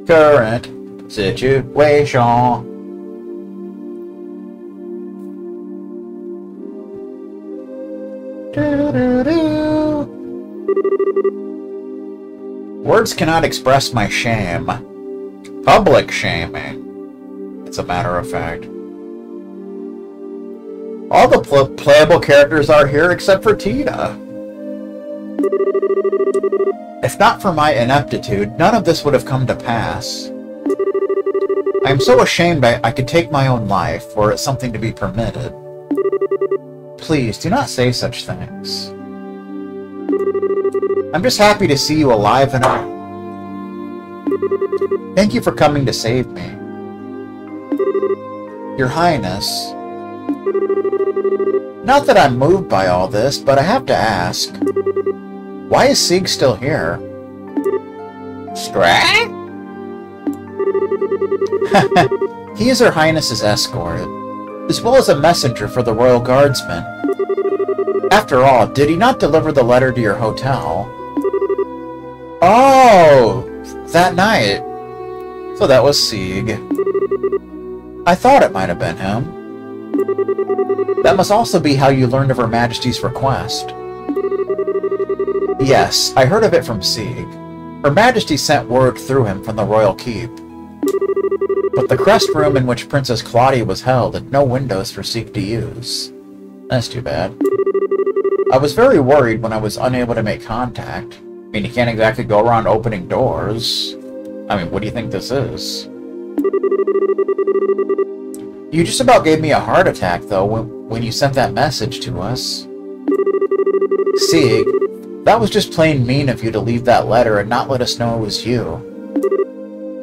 Current situation. Words cannot express my shame. Public shaming, as a matter of fact. All the playable characters are here except for Tita. If not for my ineptitude, none of this would have come to pass. I am so ashamed I could take my own life, were it something to be permitted. Please, do not say such things. I'm just happy to see you alive and well. Thank you for coming to save me. Your Highness. Not that I'm moved by all this, but I have to ask. Why is Xseed still here? Scrat? He is Her Highness's escort, as well as a messenger for the Royal Guardsmen. After all, did he not deliver the letter to your hotel? Oh, that night. So that was Xseed. I thought it might have been him. That must also be how you learned of Her Majesty's request. Yes, I heard of it from Xseed. Her Majesty sent word through him from the Royal Keep. But the crest room in which Princess Claudia was held had no windows for Xseed to use. That's too bad. I was very worried when I was unable to make contact. I mean, you can't exactly go around opening doors. I mean, what do you think this is? You just about gave me a heart attack, though, when you sent that message to us. Xseed, that was just plain mean of you to leave that letter and not let us know it was you.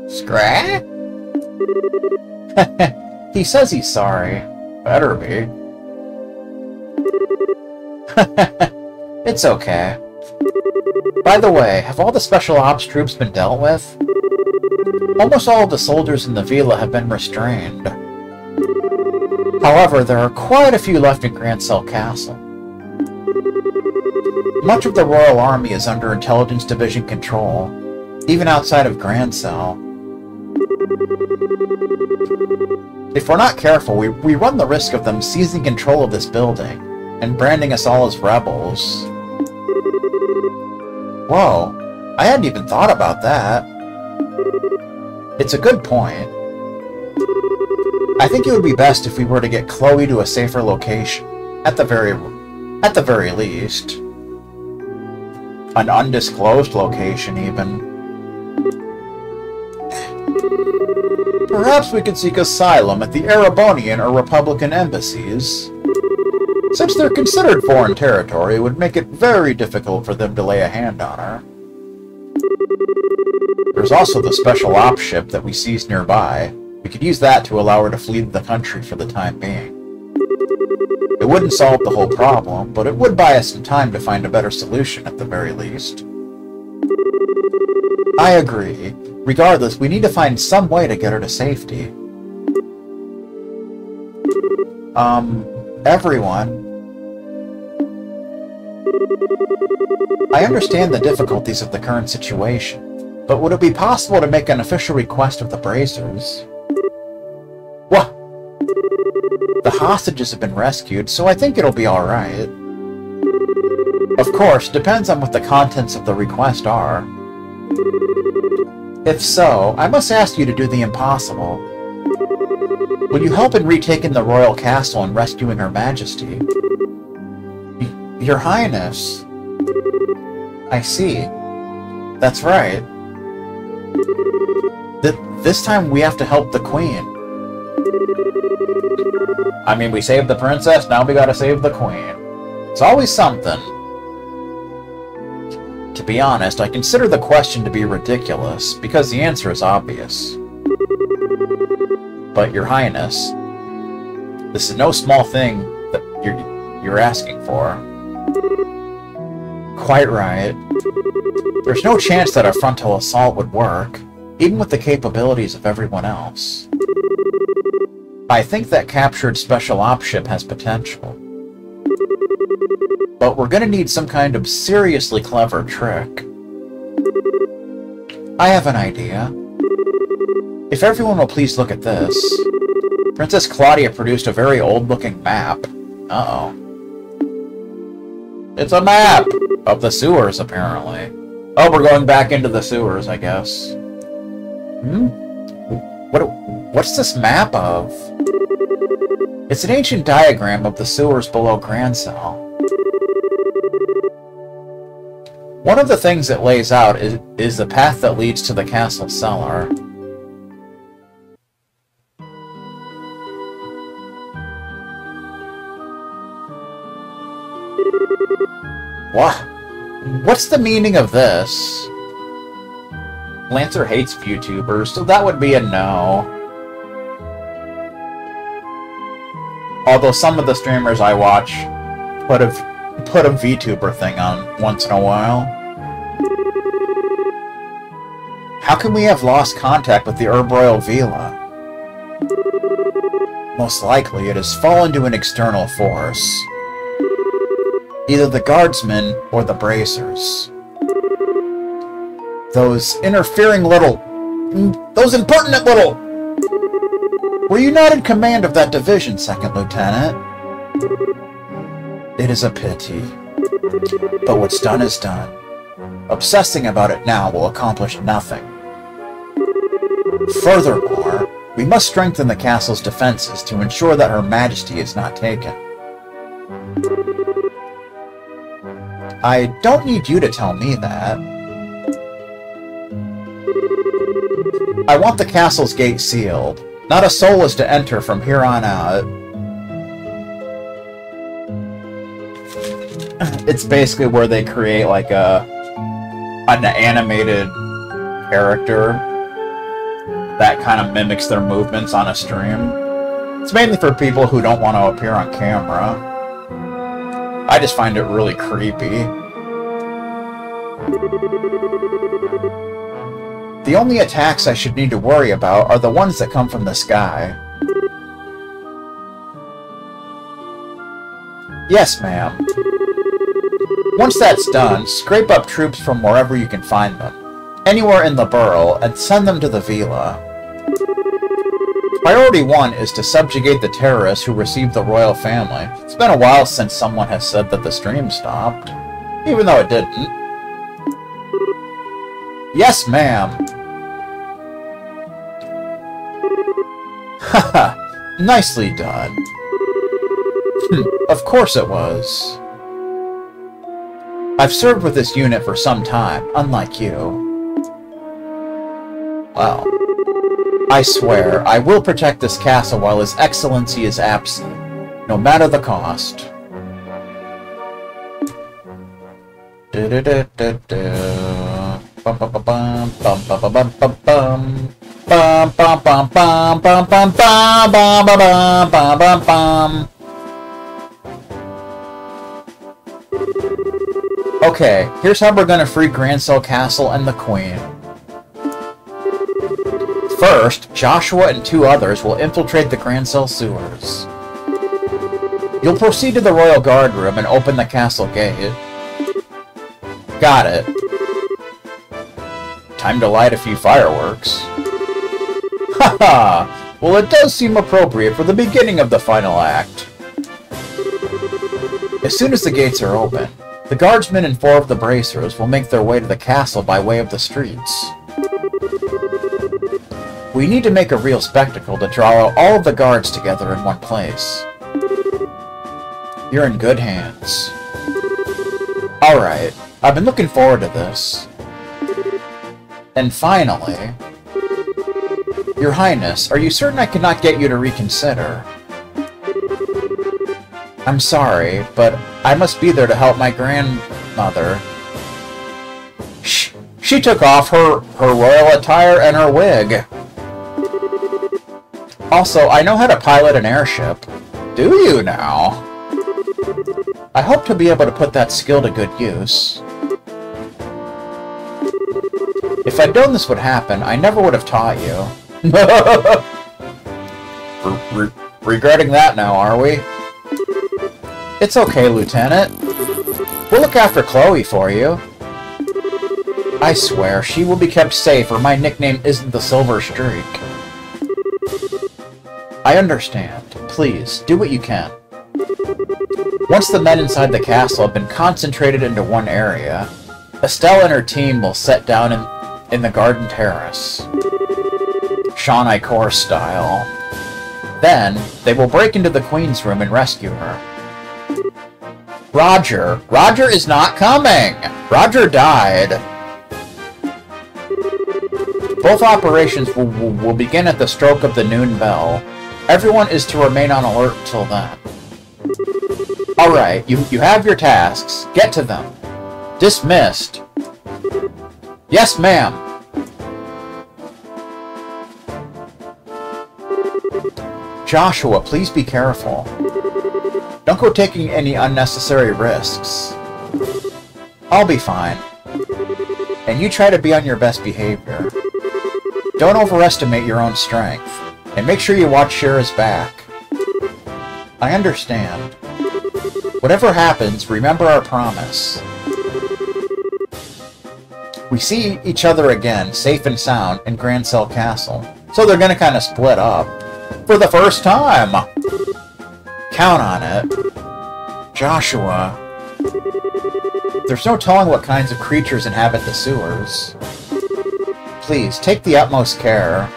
Scrat? He says he's sorry. Better be. It's okay. By the way, have all the Special Ops troops been dealt with? Almost all of the soldiers in the villa have been restrained. However, there are quite a few left in Grand Cell Castle. Much of the Royal Army is under Intelligence Division control, even outside of Grand Cell. If we're not careful, we run the risk of them seizing control of this building and branding us all as rebels. Whoa, I hadn't even thought about that. It's a good point. I think it would be best if we were to get Chloe to a safer location, at the very least. An undisclosed location, even. Perhaps we could seek asylum at the Erebonian or Republican embassies. Since they're considered foreign territory, it would make it very difficult for them to lay a hand on her. There's also the Special Ops ship that we seized nearby. We could use that to allow her to flee the country for the time being. It wouldn't solve the whole problem, but it would buy us some time to find a better solution at the very least. I agree. Regardless, we need to find some way to get her to safety. Everyone. I understand the difficulties of the current situation, but would it be possible to make an official request of the Bracers? What? The hostages have been rescued, so I think it'll be alright. Of course, depends on what the contents of the request are. If so, I must ask you to do the impossible. Will you help in retaking the royal castle and rescuing Her Majesty? Your Highness. I see. That's right. This time we have to help the Queen. I mean, we saved the princess, now we gotta save the Queen. It's always something. To be honest, I consider the question to be ridiculous, because the answer is obvious. But, Your Highness, this is no small thing that you're asking for. Quite right. There's no chance that a frontal assault would work, even with the capabilities of everyone else. I think that captured Special Ops ship has potential. But we're gonna need some kind of seriously clever trick. I have an idea. If everyone will please look at this. Princess Claudia produced a very old-looking map. Uh-oh. It's a map of the sewers, apparently. Oh, we're going back into the sewers, I guess. What's this map of? It's an ancient diagram of the sewers below Grancell. One of the things it lays out is the path that leads to the castle cellar. What's the meaning of this? Lancer hates VTubers, so that would be a no. Although some of the streamers I watch put a VTuber thing on once in a while. How can we have lost contact with the Herb Royal Vila? Most likely it has fallen to an external force. Either the guardsmen or the bracers. Those interfering little... Those impertinent little... Were you not in command of that division, Second Lieutenant? It is a pity. But what's done is done. Obsessing about it now will accomplish nothing. Furthermore, we must strengthen the castle's defenses to ensure that Her Majesty is not taken. I don't need you to tell me that. I want the castle's gate sealed. Not a soul is to enter from here on out. It's basically where they create like an animated character that kind of mimics their movements on a stream. It's mainly for people who don't want to appear on camera. I just find it really creepy. The only attacks I should need to worry about are the ones that come from the sky. Yes, ma'am. Once that's done, scrape up troops from wherever you can find them, anywhere in the borough, and send them to the Vila. Priority 1 is to subjugate the terrorists who received the royal family. It's been a while since someone has said that the stream stopped, even though it didn't. Yes, ma'am. Haha, nicely done. Of course it was. I've served with this unit for some time, unlike you. Well, I swear, I will protect this castle while His Excellency is absent, no matter the cost. Okay, here's how we're gonna free Grancell Castle and the Queen. First, Joshua and 2 others will infiltrate the Grancell sewers. You'll proceed to the Royal Guard Room and open the castle gate. Got it. Time to light a few fireworks. Haha! Well, it does seem appropriate for the beginning of the final act. As soon as the gates are open, the guardsmen and 4 of the bracers will make their way to the castle by way of the streets. We need to make a real spectacle to draw all of the guards together in one place. You're in good hands. Alright, I've been looking forward to this. And finally... Your Highness, are you certain I cannot get you to reconsider? I'm sorry, but I must be there to help my grandmother. She took off her royal attire and her wig. Also, I know how to pilot an airship. Do you now? I hope to be able to put that skill to good use. If I'd known this would happen, I never would have taught you. Regretting that now, are we? It's okay, Lieutenant. We'll look after Chloe for you. I swear, she will be kept safe, or my nickname isn't the Silver Streak. I understand. Please, do what you can. Once the men inside the castle have been concentrated into one area, Estelle and her team will set down in the garden terrace, Shawnai Core style. Then, they will break into the Queen's room and rescue her. Roger! Roger is not coming! Roger died! Both operations will begin at the stroke of the noon bell. Everyone is to remain on alert till then. Alright, you have your tasks. Get to them. Dismissed. Yes, ma'am. Joshua, please be careful. Don't go taking any unnecessary risks. I'll be fine. And you try to be on your best behavior. Don't overestimate your own strength. And make sure you watch Shira's back. I understand. Whatever happens, remember our promise. We see each other again, safe and sound, in Grand Cell Castle. So they're gonna kind of split up. For the first time! Count on it. Joshua. There's no telling what kinds of creatures inhabit the sewers. Please, take the utmost care.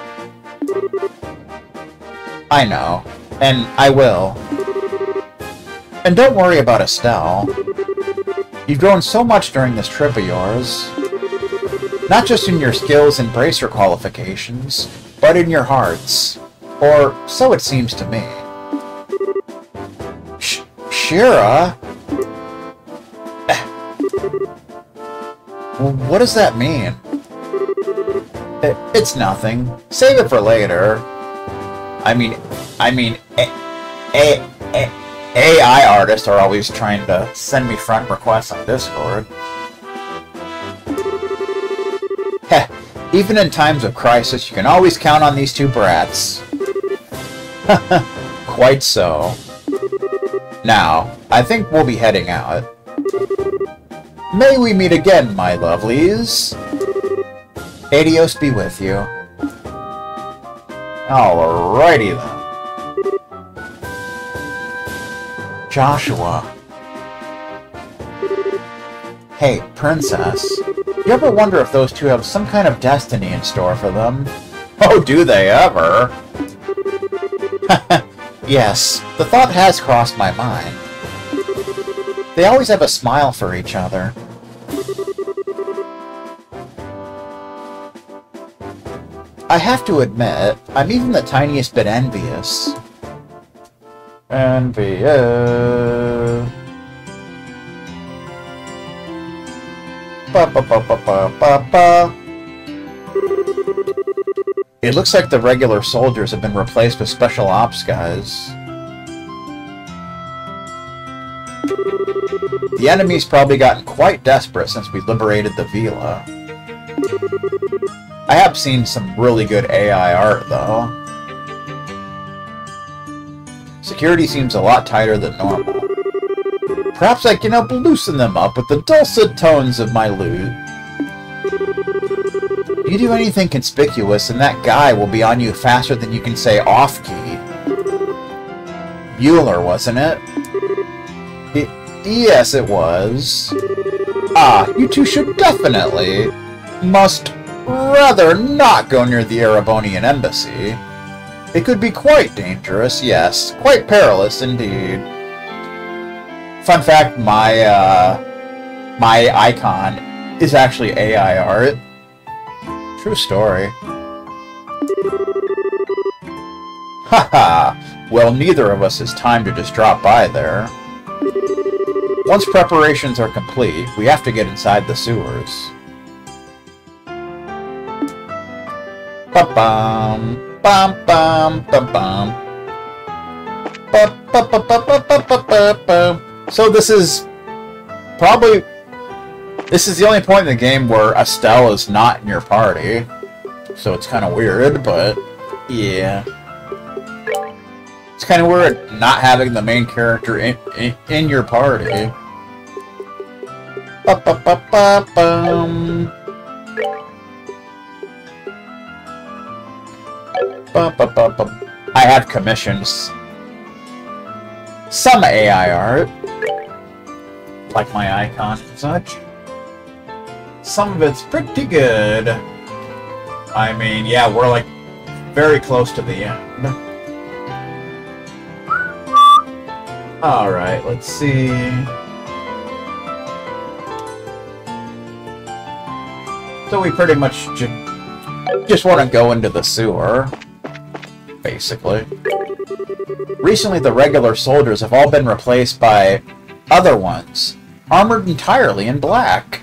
I know. And I will. And don't worry about Estelle. You've grown so much during this trip of yours. Not just in your skills and bracer qualifications, but in your hearts. Or so it seems to me. Shira? What does that mean? It's nothing. Save it for later. I mean, AI artists are always trying to send me friend requests on Discord. Heh, even in times of crisis, you can always count on these two brats. Quite so. Now, I think we'll be heading out. May we meet again, my lovelies. Adios be with you. Alrighty then. Joshua. Hey, Princess. You ever wonder if those two have some kind of destiny in store for them? Oh, do they ever? Yes, the thought has crossed my mind. They always have a smile for each other. I have to admit, I'm even the tiniest bit envious. Envious. Ba ba ba ba ba ba ba. It looks like the regular soldiers have been replaced with special ops guys. The enemy's probably gotten quite desperate since we liberated the villa. I have seen some really good AI art, though. Security seems a lot tighter than normal. Perhaps I can help loosen them up with the dulcet tones of my lute. You do anything conspicuous and that guy will be on you faster than you can say off-key. Bueller, wasn't it? Yes, it was. Ah, you two should definitely... must rather not go near the Erebonian embassy. It could be quite dangerous, yes. Quite perilous indeed. Fun fact, my icon is actually AI art. True story. Haha! Well, neither of us has time to just drop by there. Once preparations are complete, we have to get inside the sewers. Ba-bum, bum-bum, bum-bum. Ba-ba-ba-ba-ba-ba-ba-ba. So this is probably... This is the only point in the game where Estelle is not in your party. So it's kind of weird, but... yeah. It's kind of weird not having the main character in your party. Ba-ba-ba-ba-bum. Ba-ba-ba-ba. I have commissioned some AI art, like my icon and such. Some of it's pretty good. I mean, yeah, we're like very close to the end. Alright, let's see. So we pretty much just want to go into the sewer, basically. Recently, the regular soldiers have all been replaced by other ones, armored entirely in black.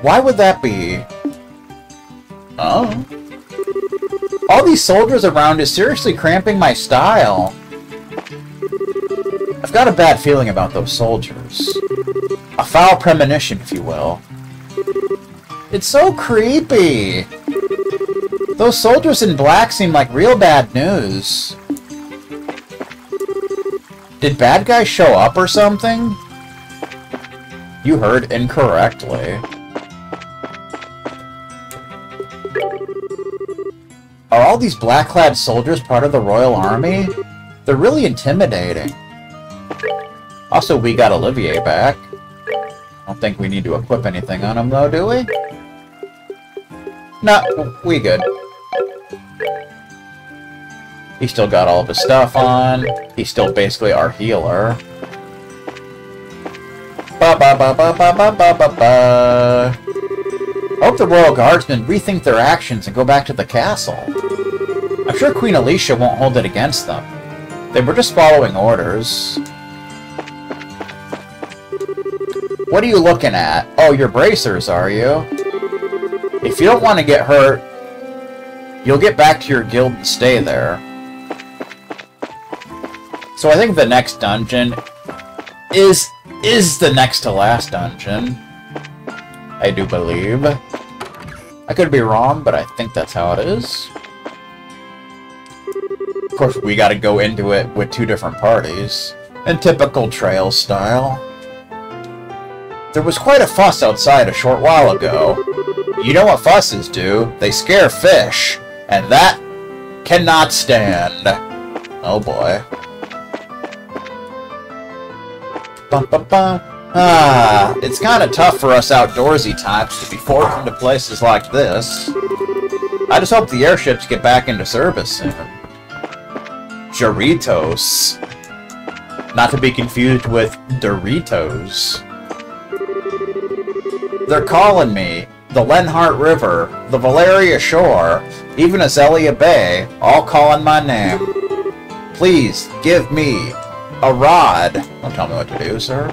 Why would that be? Oh. All these soldiers around is seriously cramping my style. I've got a bad feeling about those soldiers. A foul premonition, if you will. It's so creepy. Those soldiers in black seem like real bad news. Did bad guys show up or something? You heard incorrectly. Are all these black-clad soldiers part of the Royal Army? They're really intimidating. Also, we got Olivier back. I don't think we need to equip anything on him, though, do we? Nah, we good. He's still got all of his stuff on. He's still basically our healer. Ba-ba-ba-ba-ba-ba-ba-ba. I hope the Royal Guardsmen rethink their actions and go back to the castle. I'm sure Queen Alicia won't hold it against them. They were just following orders. What are you looking at? Oh, your bracers, are you? If you don't want to get hurt, you'll get back to your guild and stay there. So I think the next dungeon is the next to last dungeon. I do believe. I could be wrong, but I think that's how it is. Of course, we gotta go into it with two different parties, in typical trail style. There was quite a fuss outside a short while ago. You know what fusses do? They scare fish, and that cannot stand. Oh boy. Bum-bum-bum. Ah, it's kind of tough for us outdoorsy types to be forced into places like this. I just hope the airships get back into service soon. Doritos. Not to be confused with Doritos. They're calling me. The Lenhart River, the Valeria Shore, even Azalea Bay, all calling my name. Please, give me a rod. Don't tell me what to do, sir.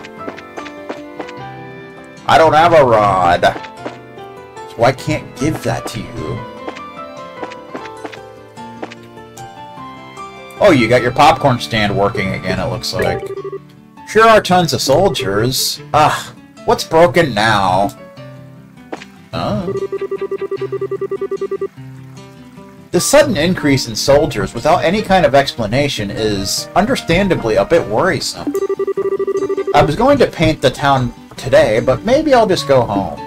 I don't have a rod, so I can't give that to you. Oh, you got your popcorn stand working again, it looks like. Sure are tons of soldiers. Ugh, what's broken now? Oh. The sudden increase in soldiers without any kind of explanation is, understandably, a bit worrisome. I was going to paint the town today, but maybe I'll just go home.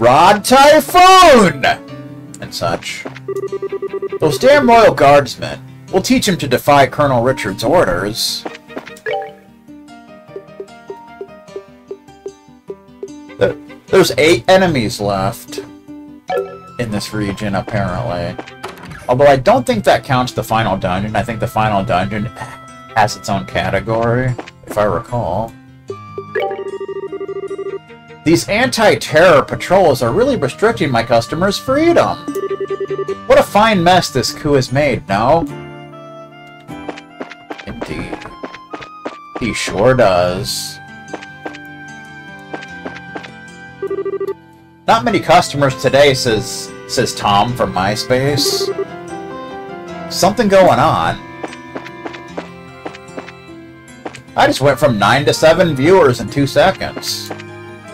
Rod Typhoon! And such. Those damn Royal Guardsmen. We'll teach him to defy Colonel Richard's orders. There's 8 enemies left in this region, apparently. Although I don't think that counts the final dungeon. I think the final dungeon has its own category, if I recall. These anti-terror patrols are really restricting my customers' freedom. What a fine mess this coup has made, no? Indeed. He sure does. Not many customers today, says Tom from MySpace. Something going on. I just went from 9 to 7 viewers in 2 seconds.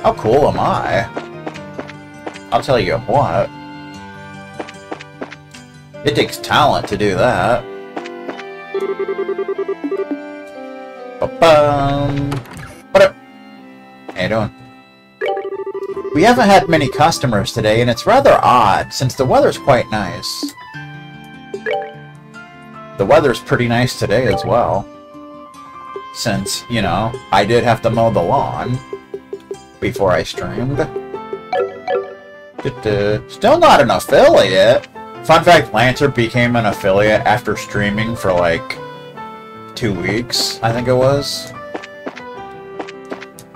How cool am I? I'll tell you what. It takes talent to do that. Ba-bum. What up? How you doing? We haven't had many customers today, and it's rather odd, since the weather's quite nice. The weather's pretty nice today as well. Since, you know, I did have to mow the lawn before I streamed. Still not an affiliate. Fun fact, Lancer became an affiliate after streaming for like 2 weeks, I think it was.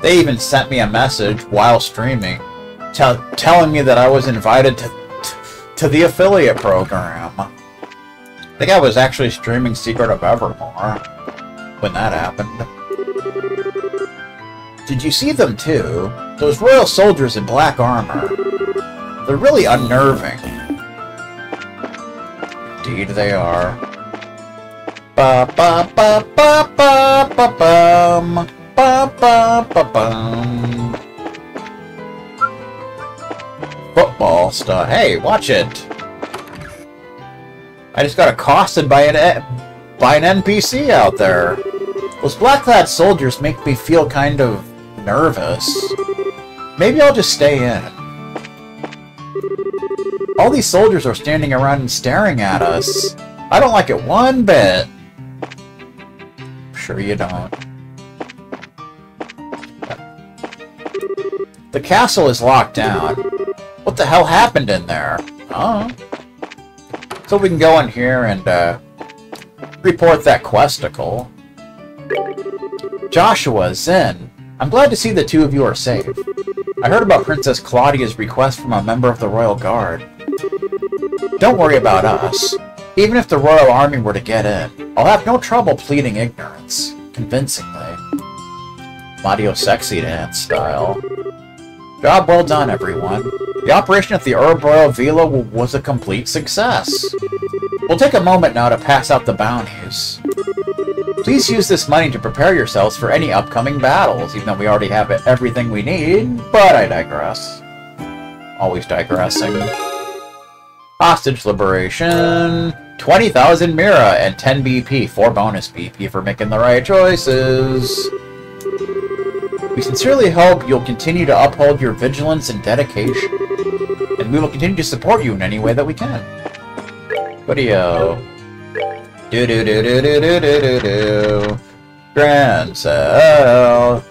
They even sent me a message while streaming telling me that I was invited to the affiliate program. I think I was actually streaming Secret of Evermore when that happened. Did you see them too? Those royal soldiers in black armor. They're really unnerving. Indeed they are. Ba ba ba ba ba ba bum. Ba ba ba bum. Football stuff. Hey, watch it. I just got accosted by an NPC out there. Those black-clad soldiers make me feel kind of nervous. Maybe I'll just stay in. All these soldiers are standing around and staring at us. I don't like it one bit. Sure you don't. The castle is locked down. What the hell happened in there? Oh. So we can go in here and report that questicle. Joshua, Zen, I'm glad to see the two of you are safe. I heard about Princess Claudia's request from a member of the Royal Guard. Don't worry about us. Even if the Royal Army were to get in, I'll have no trouble pleading ignorance, convincingly. Mario sexy dance style. Job well done, everyone. The operation at the Herb Royal Villa was a complete success. We'll take a moment now to pass out the bounties. Please use this money to prepare yourselves for any upcoming battles, even though we already have everything we need, but I digress. Always digressing. Hostage liberation. 20,000 Mira and 10 BP, 4 bonus BP for making the right choices. We sincerely hope you'll continue to uphold your vigilance and dedication, and we will continue to support you in any way that we can. Video. Do-do-do-do-do-do-do-do. Grand Cell.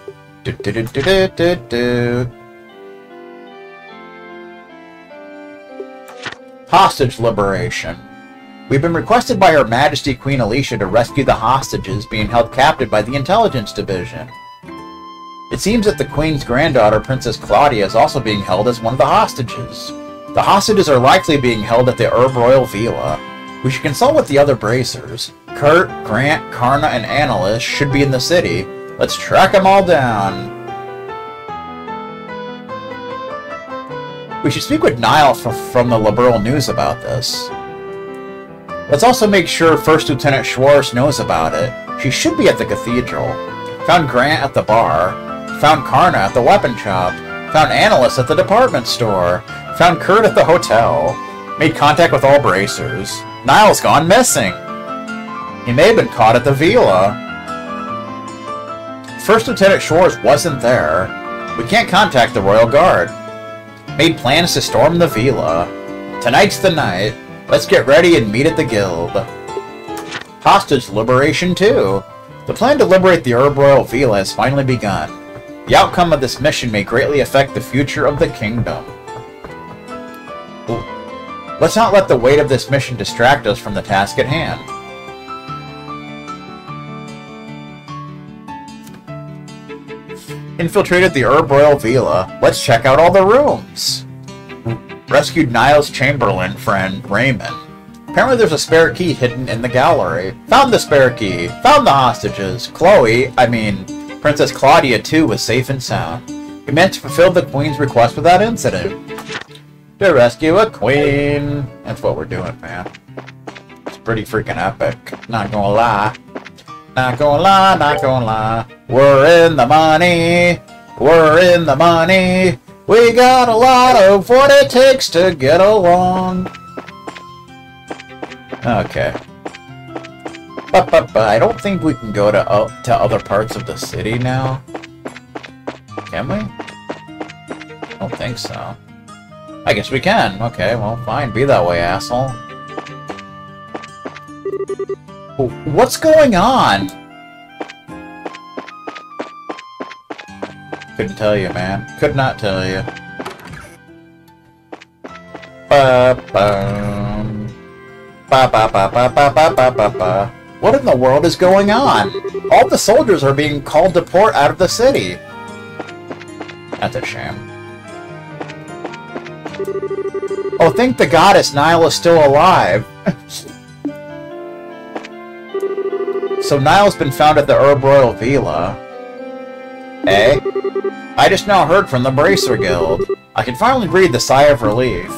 Do-do-do-do-do-do-do. Hostage liberation. We've been requested by Her Majesty Queen Alicia to rescue the hostages being held captive by the Intelligence Division. It seems that the Queen's granddaughter, Princess Claudia, is also being held as one of the hostages. The hostages are likely being held at the Herb Royal Villa. We should consult with the other bracers. Kurt, Grant, Karna, and Annalise should be in the city. Let's track them all down. We should speak with Niall from the Liberal News about this. Let's also make sure First Lieutenant Schwartz knows about it. She should be at the cathedral. Found Grant at the bar. Found Karna at the weapon shop. Found Annalise at the department store. Found Kurt at the hotel. Made contact with all bracers. Niall's gone missing. He may have been caught at the villa. First Lieutenant Schwartz wasn't there. We can't contact the Royal Guard. Made plans to storm the villa. Tonight's the night. Let's get ready and meet at the guild. Hostage liberation too. The plan to liberate the Herb Royal Villa has finally begun. The outcome of this mission may greatly affect the future of the kingdom. Ooh. Let's not let the weight of this mission distract us from the task at hand. Infiltrated the Herb Royal Villa. Let's check out all the rooms. Rescued Niall's Chamberlain friend, Raymond. Apparently there's a spare key hidden in the gallery. Found the spare key. Found the hostages. Princess Claudia too was safe and sound. We meant to fulfill the Queen's request without incident. To rescue a queen. That's what we're doing, man. It's pretty freaking epic. Not gonna lie. Not gonna lie, not gonna lie. We're in the money. We're in the money. We got a lot of what it takes to get along. Okay. But I don't think we can go to other parts of the city now. Can we? Don't think so. I guess we can. Okay, well, fine. Be that way, asshole. What's going on? Couldn't tell you, man. Could not tell you. Ba-bum. Ba-ba-ba-ba-ba-ba-ba-ba. What in the world is going on? All the soldiers are being called to port out of the city. That's a shame. Oh, thank the goddess Nile is still alive. So Nile's been found at the Herb Royal Villa. Eh? I just now heard from the Bracer Guild. I can finally breathe the sigh of relief.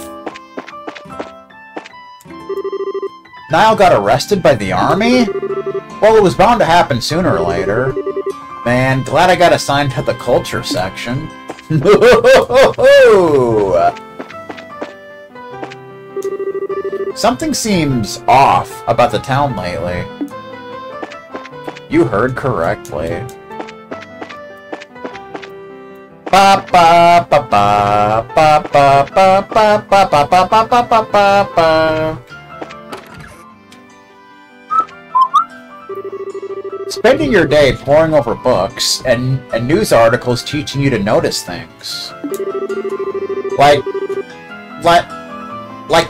Nile got arrested by the army? Well, it was bound to happen sooner or later. Man, glad I got assigned to the culture section. Something seems off about the town lately. You heard correctly. Ba ba ba ba ba ba ba ba ba ba ba ba ba ba ba. Spending your day poring over books and news articles teaching you to notice things. Like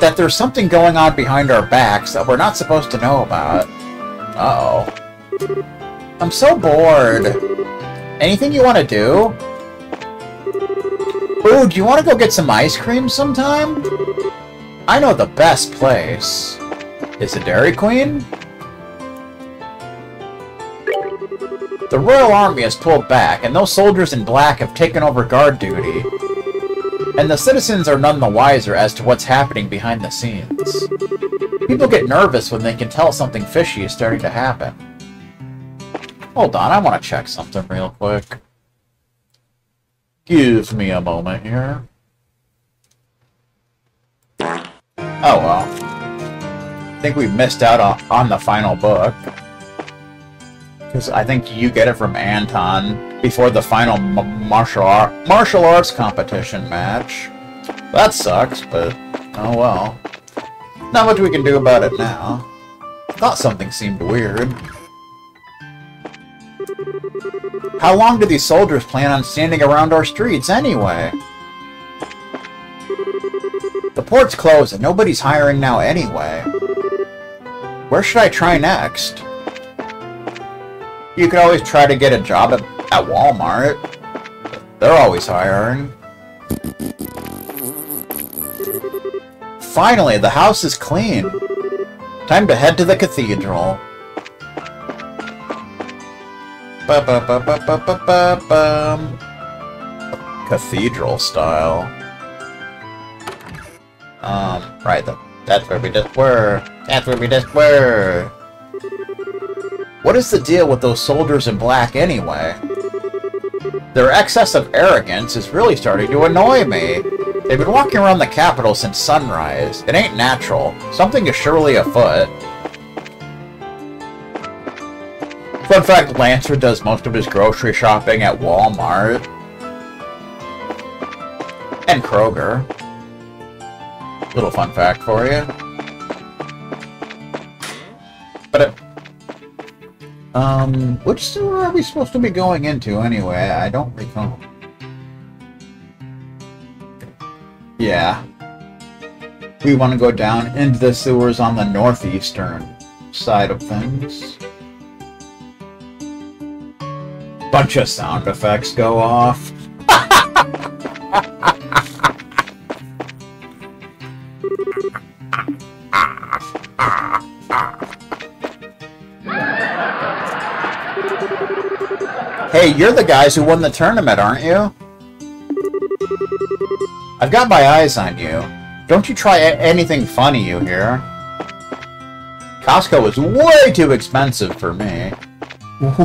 that there's something going on behind our backs that we're not supposed to know about. Uh-oh. I'm so bored. Anything you want to do? Ooh, do you want to go get some ice cream sometime? I know the best place. Is it Dairy Queen? The Royal Army has pulled back, and those soldiers in black have taken over guard duty. And the citizens are none the wiser as to what's happening behind the scenes. People get nervous when they can tell something fishy is starting to happen. Hold on, I want to check something real quick. Give me a moment here. Oh well. I think we missed out on the final book. Because I think you get it from Anton before the final martial arts competition match. That sucks, but oh well. Not much we can do about it now. Thought something seemed weird. How long do these soldiers plan on standing around our streets anyway? The port's closed and nobody's hiring now anyway. Where should I try next? You could always try to get a job at Walmart. They're always hiring. Finally, the house is clean. Time to head to the cathedral. Cathedral style. Right, that's where we just were. That's where we just were. What is the deal with those soldiers in black anyway? Their excess of arrogance is really starting to annoy me. They've been walking around the capital since sunrise. It ain't natural. Something is surely afoot. Fun fact, Lancer does most of his grocery shopping at Walmart. And Kroger. Little fun fact for you. But which sewer are we supposed to be going into anyway? I don't recall. Yeah. We want to go down into the sewers on the northeastern side of things. Bunch of sound effects go off. Hey, you're the guys who won the tournament, aren't you? I've got my eyes on you. Don't you try anything funny, you hear? Costco is way too expensive for me.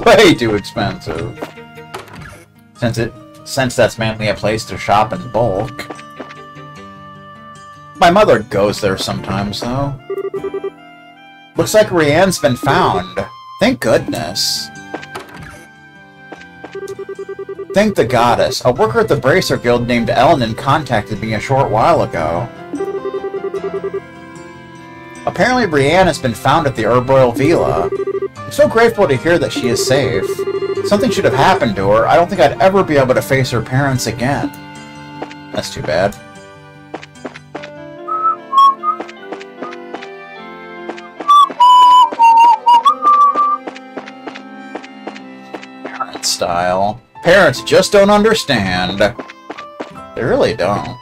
Way too expensive. Since that's mainly a place to shop in bulk. My mother goes there sometimes, though. Looks like Rianne's been found. Thank goodness. Thank the goddess. A worker at the Bracer Guild named Elenin contacted me a short while ago. Apparently Brienne has been found at the Herboil Villa. I'm so grateful to hear that she is safe. Something should have happened to her. I don't think I'd ever be able to face her parents again. That's too bad. Parent style. Parents just don't understand. They really don't.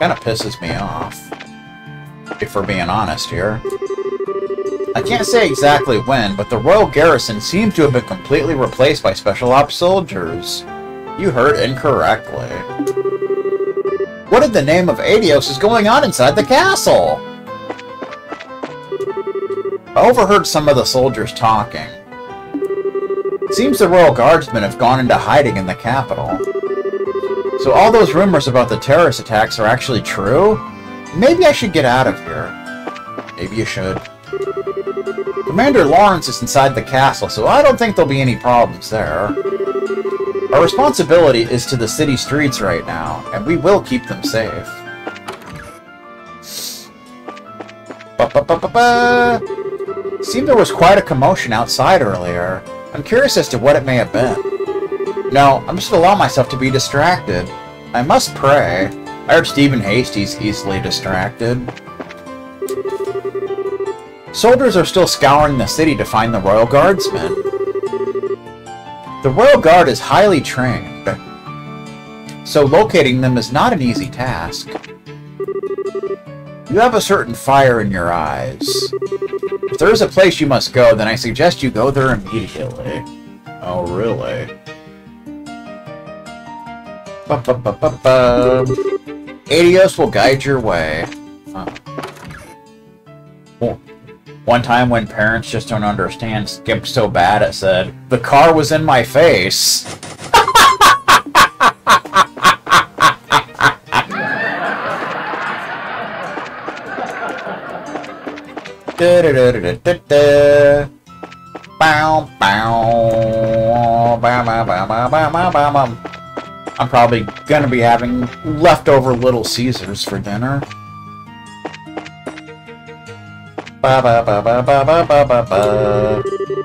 Kinda pisses me off. If we're being honest here. I can't say exactly when, but the royal garrison seems to have been completely replaced by special ops soldiers. You heard incorrectly. What in the name of Adios is going on inside the castle? I overheard some of the soldiers talking. It seems the royal guardsmen have gone into hiding in the capital. So all those rumors about the terrorist attacks are actually true? Maybe I should get out of here. Maybe you should. Commander Lawrence is inside the castle, so I don't think there'll be any problems there. Our responsibility is to the city streets right now, and we will keep them safe. Seemed there was quite a commotion outside earlier. I'm curious as to what it may have been. No, I'm just gonna allow myself to be distracted. I must pray. I heard Stephen Hasty's easily distracted. Soldiers are still scouring the city to find the Royal Guardsmen. The Royal Guard is highly trained, so locating them is not an easy task. You have a certain fire in your eyes. If there is a place you must go, then I suggest you go there immediately. Oh, really? Adios will guide your way. One time when parents just don't understand skipped so bad it said, "The car was in my face." I'm probably gonna be having leftover Little Caesars for dinner.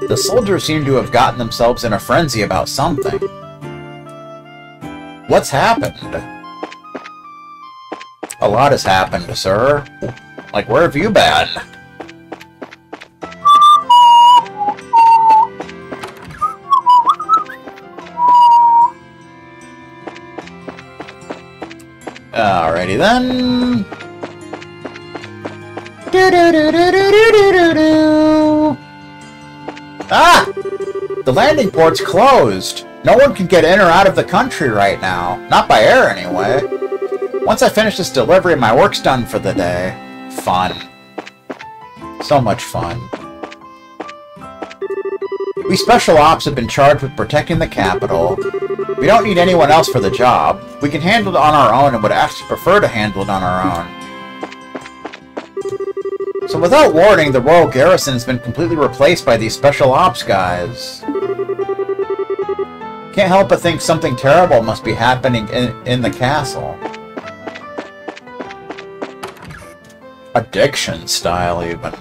The soldiers seem to have gotten themselves in a frenzy about something. What's happened? A lot has happened, sir. Like, where have you been? Alrighty then. Ah! The landing port's closed. No one can get in or out of the country right now. Not by air, anyway. Once I finish this delivery, my work's done for the day. Fun. So much fun. We Special Ops have been charged with protecting the capital. We don't need anyone else for the job. We can handle it on our own and would actually prefer to handle it on our own. So without warning, the Royal Garrison has been completely replaced by these Special Ops guys. Can't help but think something terrible must be happening in the castle. Addiction style, even.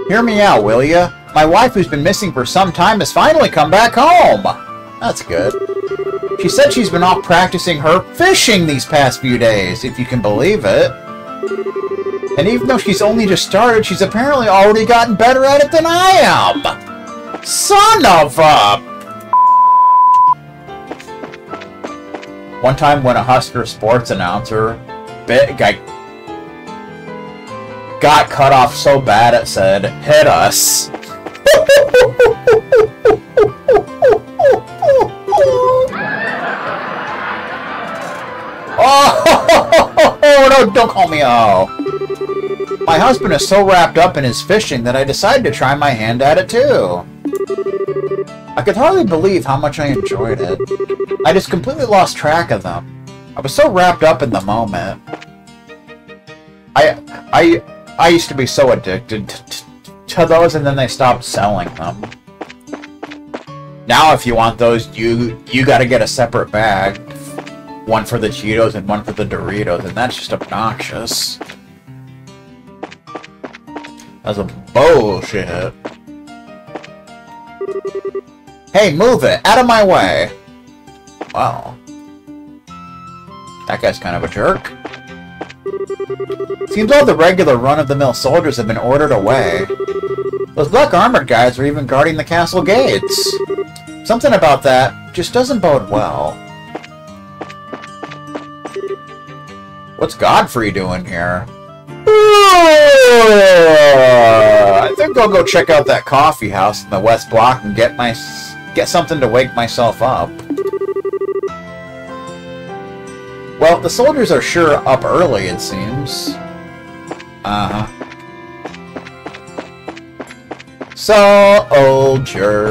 Hear me out, will ya? My wife, who's been missing for some time, has finally come back home! That's good. She said she's been off practicing her fishing these past few days, if you can believe it. And even though she's only just started, she's apparently already gotten better at it than I am! Son of a... One time when a Husker sports announcer got cut off so bad it said, "Hit us." Oh, no, don't call me oh. My husband is so wrapped up in his fishing that I decided to try my hand at it too. I could hardly believe how much I enjoyed it. I just completely lost track of them. I was so wrapped up in the moment. I used to be so addicted to those, and then they stopped selling them. Now if you want those, you gotta get a separate bag. One for the Cheetos and one for the Doritos, and that's just obnoxious. That's a bullshit. Hey, move it! Out of my way! Wow. That guy's kind of a jerk. Seems all the regular run-of-the-mill soldiers have been ordered away. Those black armored guys are even guarding the castle gates. Something about that just doesn't bode well. What's Godfrey doing here? I think I'll go check out that coffee house in the West Block and get something to wake myself up. Well, the soldiers are sure up early, it seems. Uh-huh. Soldiers.